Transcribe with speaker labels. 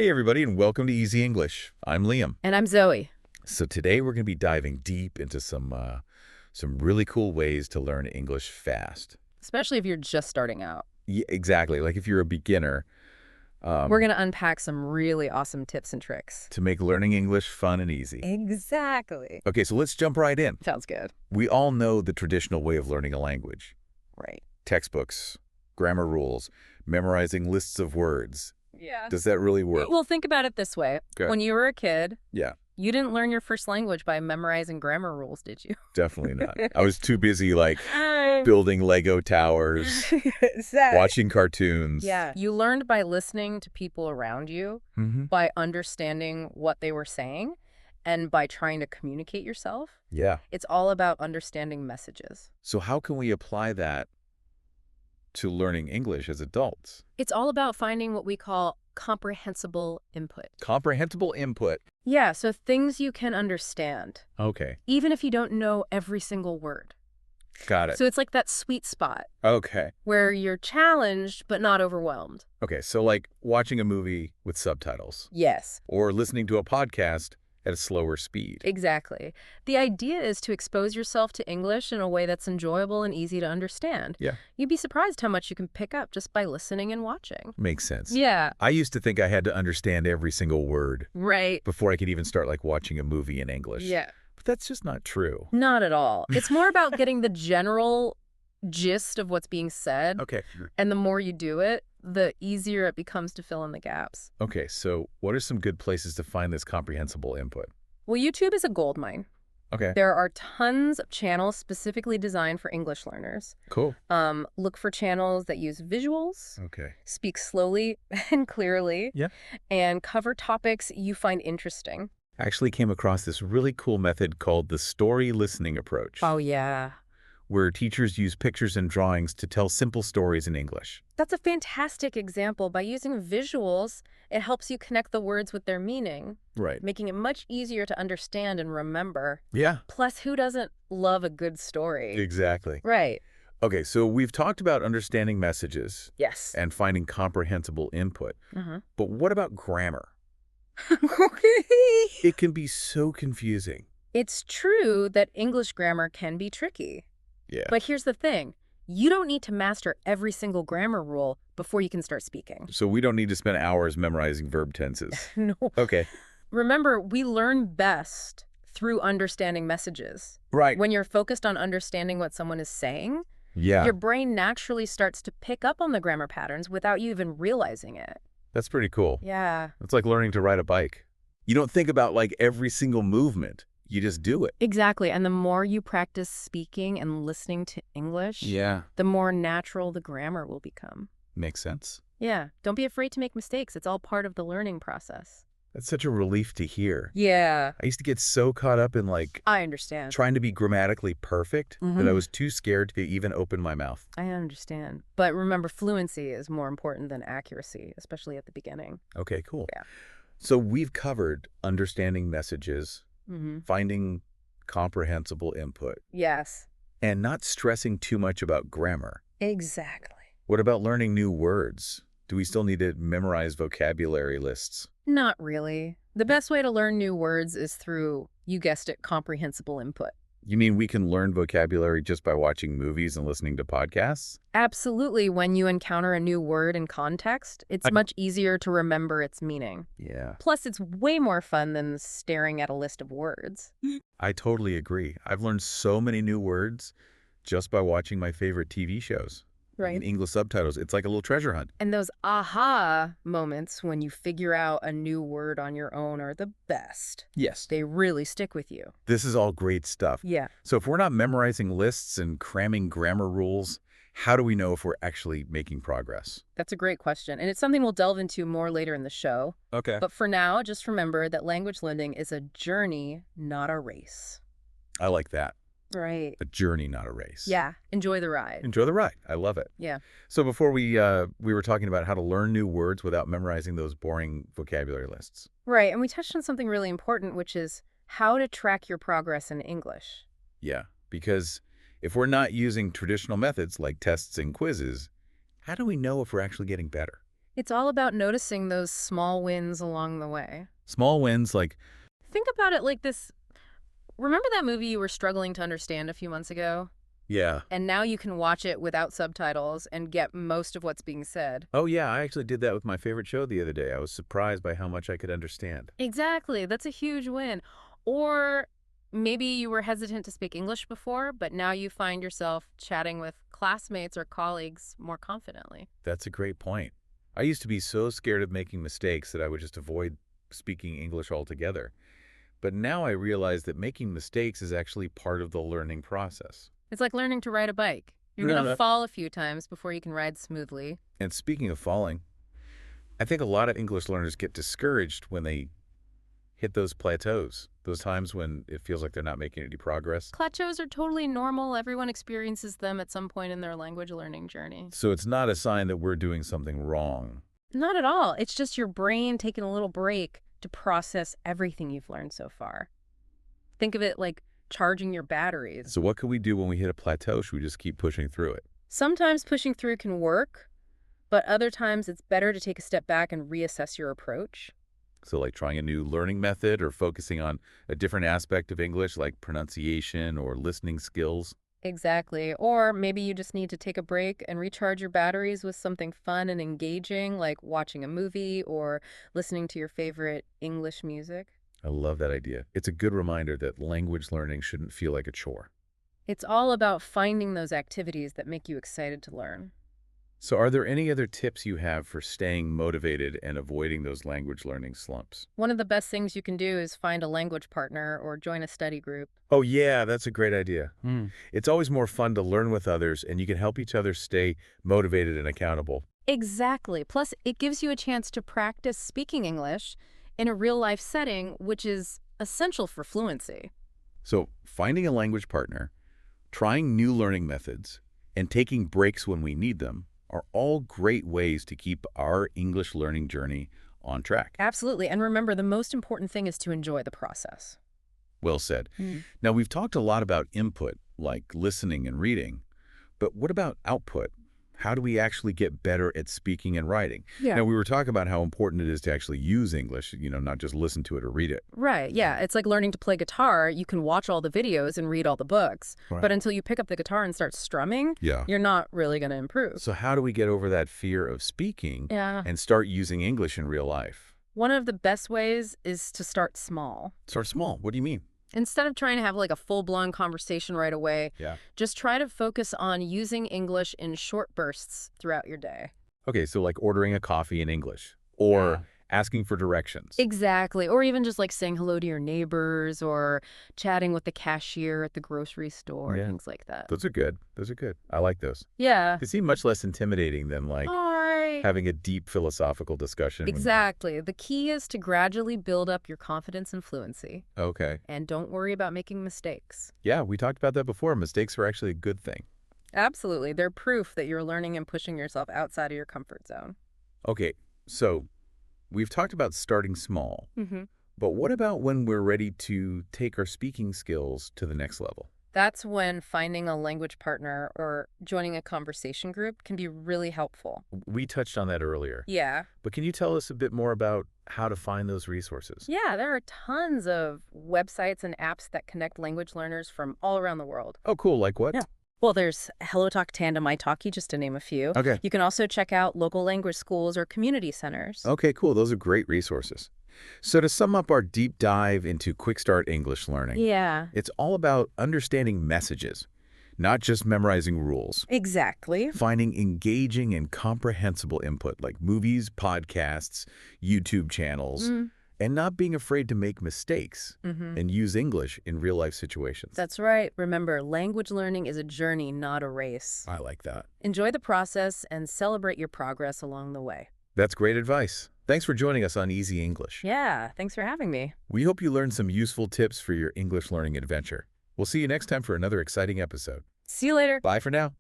Speaker 1: Hey everybody, and welcome to Easy English. I'm Liam.
Speaker 2: And I'm Zoe.
Speaker 1: So today we're going to be diving deep into some really cool ways to learn English fast.
Speaker 2: Especially if you're just starting out.
Speaker 1: Yeah, exactly. Like if you're a beginner.
Speaker 2: We're going to unpack some really awesome tips and tricks.
Speaker 1: To make learning English fun and easy.
Speaker 2: Exactly.
Speaker 1: Okay, so let's jump right in.
Speaker 2: Sounds good.
Speaker 1: We all know the traditional way of learning a language.
Speaker 2: Right.
Speaker 1: Textbooks, grammar rules, memorizing lists of words.
Speaker 2: Yeah.
Speaker 1: Does that really work?
Speaker 2: Well, think about it this way.
Speaker 1: Okay.
Speaker 2: When you were a kid,
Speaker 1: Yeah.
Speaker 2: you didn't learn your first language by memorizing grammar rules, did you?
Speaker 1: Definitely not. I was too busy building Lego towers, watching cartoons.
Speaker 2: Yeah. You learned by listening to people around you, by understanding what they were saying, and by trying to communicate yourself.
Speaker 1: Yeah.
Speaker 2: It's all about understanding messages.
Speaker 1: So how can we apply that to learning English as adults?
Speaker 2: It's all about finding what we call comprehensible input.
Speaker 1: Comprehensible input.
Speaker 2: Yeah, so things you can understand,
Speaker 1: Okay.
Speaker 2: even if you don't know every single word.
Speaker 1: Got it.
Speaker 2: So it's like that sweet spot
Speaker 1: Okay.
Speaker 2: where you're challenged but not overwhelmed.
Speaker 1: Okay, so like watching a movie with subtitles
Speaker 2: Yes,
Speaker 1: or listening to a podcast at a slower speed.
Speaker 2: exactly. The idea is to expose yourself to English in a way that's enjoyable and easy to understand.
Speaker 1: Yeah.
Speaker 2: You'd be surprised how much you can pick up just by listening and watching.
Speaker 1: Makes sense.
Speaker 2: Yeah.
Speaker 1: I used to think I had to understand every single word
Speaker 2: Right.
Speaker 1: before I could even start watching a movie in English.
Speaker 2: Yeah.
Speaker 1: But that's just not true.
Speaker 2: Not at all. It's more about getting the general gist of what's being said.
Speaker 1: Okay.
Speaker 2: And the more you do it, the easier it becomes to fill in the gaps.
Speaker 1: Okay, so what are some good places to find this comprehensible input?
Speaker 2: Well, YouTube is a goldmine.
Speaker 1: Okay.
Speaker 2: There are tons of channels specifically designed for English learners.
Speaker 1: Cool.
Speaker 2: Look for channels that use visuals,
Speaker 1: Okay.
Speaker 2: speak slowly and clearly,
Speaker 1: Yeah.
Speaker 2: and cover topics you find interesting.
Speaker 1: I actually came across this really cool method called the story listening approach,
Speaker 2: Oh, yeah.
Speaker 1: where teachers use pictures and drawings to tell simple stories in English.
Speaker 2: That's a fantastic example. By using visuals, it helps you connect the words with their meaning,
Speaker 1: Right.
Speaker 2: making it much easier to understand and remember.
Speaker 1: Yeah,
Speaker 2: Plus, who doesn't love a good story?
Speaker 1: exactly.
Speaker 2: Right.
Speaker 1: Okay, so we've talked about understanding messages
Speaker 2: Yes.
Speaker 1: and finding comprehensible input. But what about grammar? It can be so confusing.
Speaker 2: It's true that English grammar can be tricky.
Speaker 1: Yeah.
Speaker 2: But here's the thing. You don't need to master every single grammar rule before you can start speaking.
Speaker 1: So we don't need to spend hours memorizing verb tenses.
Speaker 2: No.
Speaker 1: Okay.
Speaker 2: Remember, we learn best through understanding messages.
Speaker 1: Right.
Speaker 2: When you're focused on understanding what someone is saying,
Speaker 1: Yeah.
Speaker 2: your brain naturally starts to pick up on the grammar patterns without you even realizing it.
Speaker 1: That's pretty cool.
Speaker 2: Yeah.
Speaker 1: It's like learning to ride a bike. You don't think about every single movement. You just do it.
Speaker 2: Exactly. And the more you practice speaking and listening to English,
Speaker 1: Yeah.
Speaker 2: the more natural the grammar will become.
Speaker 1: Makes sense.
Speaker 2: Yeah. Don't be afraid to make mistakes. It's all part of the learning process.
Speaker 1: That's such a relief to hear.
Speaker 2: Yeah.
Speaker 1: I used to get so caught up in
Speaker 2: I understand.
Speaker 1: trying to be grammatically perfect that I was too scared to even open my mouth.
Speaker 2: I understand. But remember, fluency is more important than accuracy, especially at the beginning.
Speaker 1: Okay, cool.
Speaker 2: Yeah.
Speaker 1: So we've covered understanding messages, finding comprehensible input,
Speaker 2: Yes.
Speaker 1: and not stressing too much about grammar.
Speaker 2: Exactly.
Speaker 1: What about learning new words? Do we still need to memorize vocabulary lists?
Speaker 2: Not really. The best way to learn new words is through, you guessed it, comprehensible input.
Speaker 1: You mean we can learn vocabulary just by watching movies and listening to podcasts?
Speaker 2: Absolutely. When you encounter a new word in context, it's much easier to remember its meaning.
Speaker 1: Yeah.
Speaker 2: Plus, it's way more fun than staring at a list of words.
Speaker 1: I totally agree. I've learned so many new words just by watching my favorite TV shows. In English subtitles. It's like a little treasure hunt.
Speaker 2: And those aha moments when you figure out a new word on your own are the best.
Speaker 1: Yes.
Speaker 2: They really stick with you.
Speaker 1: This is all great stuff.
Speaker 2: Yeah.
Speaker 1: So if we're not memorizing lists and cramming grammar rules, how do we know if we're actually making progress?
Speaker 2: That's a great question. And it's something we'll delve into more later in the show.
Speaker 1: Okay.
Speaker 2: But for now, just remember that language learning is a journey, not a race.
Speaker 1: I like that.
Speaker 2: Right.
Speaker 1: A journey, not a race.
Speaker 2: Yeah. Enjoy the ride.
Speaker 1: Enjoy the ride. I love it.
Speaker 2: Yeah.
Speaker 1: So before we were talking about how to learn new words without memorizing those boring vocabulary lists.
Speaker 2: Right. And we touched on something really important, which is how to track your progress in English.
Speaker 1: Yeah. Because if we're not using traditional methods like tests and quizzes, how do we know if we're actually getting better?
Speaker 2: It's all about noticing those small wins along the way.
Speaker 1: Small wins like,
Speaker 2: Think about it like this. Remember that movie you were struggling to understand a few months ago?
Speaker 1: yeah.
Speaker 2: And now you can watch it without subtitles and get most of what's being said.
Speaker 1: Oh, yeah, I actually did that with my favorite show the other day. I was surprised by how much I could understand.
Speaker 2: Exactly. That's a huge win. Or maybe you were hesitant to speak English before, but now you find yourself chatting with classmates or colleagues more confidently.
Speaker 1: That's a great point. I used to be so scared of making mistakes that I would just avoid speaking English altogether. But now I realize that making mistakes is actually part of the learning process.
Speaker 2: It's like learning to ride a bike. You're going to fall a few times before you can ride smoothly.
Speaker 1: And speaking of falling, I think a lot of English learners get discouraged when they hit those plateaus, those times when it feels like they're not making any progress.
Speaker 2: Plateaus are totally normal. Everyone experiences them at some point in their language learning journey.
Speaker 1: So it's not a sign that we're doing something wrong.
Speaker 2: Not at all. It's just your brain taking a little break to process everything you've learned so far. Think of it like charging your batteries.
Speaker 1: So what can we do when we hit a plateau? Should we just keep pushing through it?
Speaker 2: Sometimes pushing through can work, but other times it's better to take a step back and reassess your approach.
Speaker 1: So like trying a new learning method or focusing on a different aspect of English like pronunciation or listening skills.
Speaker 2: Exactly. Or maybe you just need to take a break and recharge your batteries with something fun and engaging, like watching a movie or listening to your favorite English music.
Speaker 1: I love that idea. It's a good reminder that language learning shouldn't feel like a chore.
Speaker 2: It's all about finding those activities that make you excited to learn.
Speaker 1: So are there any other tips you have for staying motivated and avoiding those language learning slumps?
Speaker 2: One of the best things you can do is find a language partner or join a study group.
Speaker 1: Oh, yeah, that's a great idea. It's always more fun to learn with others, and you can help each other stay motivated and accountable.
Speaker 2: Exactly. Plus, it gives you a chance to practice speaking English in a real-life setting, which is essential for fluency.
Speaker 1: So finding a language partner, trying new learning methods, and taking breaks when we need them are all great ways to keep our English learning journey on track.
Speaker 2: Absolutely. And remember, the most important thing is to enjoy the process.
Speaker 1: Well said. Now, we've talked a lot about input, like listening and reading, but what about output? How do we actually get better at speaking and writing?
Speaker 2: Yeah.
Speaker 1: Now, we were talking about how important it is to actually use English, not just listen to it or read it.
Speaker 2: Right, yeah. It's like learning to play guitar. You can watch all the videos and read all the books.
Speaker 1: Right.
Speaker 2: But until you pick up the guitar and start strumming, you're not really going to improve.
Speaker 1: So how do we get over that fear of speaking and start using English in real life?
Speaker 2: One of the best ways is to start small.
Speaker 1: Start small. What do you mean?
Speaker 2: Instead of trying to have like a full-blown conversation right away, just try to focus on using English in short bursts throughout your day.
Speaker 1: Okay, so like ordering a coffee in English or asking for directions.
Speaker 2: Exactly. Or even just like saying hello to your neighbors or chatting with the cashier at the grocery store, things like that.
Speaker 1: Those are good. Those are good. I like those.
Speaker 2: Yeah.
Speaker 1: They seem much less intimidating than like having a deep philosophical discussion.
Speaker 2: Exactly. The key is to gradually build up your confidence and fluency.
Speaker 1: Okay.
Speaker 2: And don't worry about making mistakes.
Speaker 1: Yeah, we talked about that before. Mistakes are actually a good thing.
Speaker 2: Absolutely. They're proof that you're learning and pushing yourself outside of your comfort zone.
Speaker 1: Okay, so we've talked about starting small, but what about when we're ready to take our speaking skills to the next level?
Speaker 2: That's when finding a language partner or joining a conversation group can be really helpful.
Speaker 1: We touched on that earlier.
Speaker 2: Yeah.
Speaker 1: But can you tell us a bit more about how to find those resources?
Speaker 2: Yeah, there are tons of websites and apps that connect language learners from all around the world.
Speaker 1: Oh, cool. Like what?
Speaker 2: Yeah. Well, there's HelloTalk, Tandem, italki, just to name a few.
Speaker 1: Okay.
Speaker 2: You can also check out local language schools or community centers.
Speaker 1: Okay, cool. Those are great resources. So to sum up our deep dive into Quick Start English learning, it's all about understanding messages, not just memorizing rules.
Speaker 2: Exactly.
Speaker 1: Finding engaging and comprehensible input like movies, podcasts, YouTube channels, and not being afraid to make mistakes and use English in real-life situations.
Speaker 2: That's right. Remember, language learning is a journey, not a race.
Speaker 1: I like that.
Speaker 2: Enjoy the process and celebrate your progress along the way.
Speaker 1: That's great advice. Thanks for joining us on Easy English.
Speaker 2: Yeah, thanks for having me.
Speaker 1: We hope you learned some useful tips for your English learning adventure. We'll see you next time for another exciting episode.
Speaker 2: See you later.
Speaker 1: Bye for now.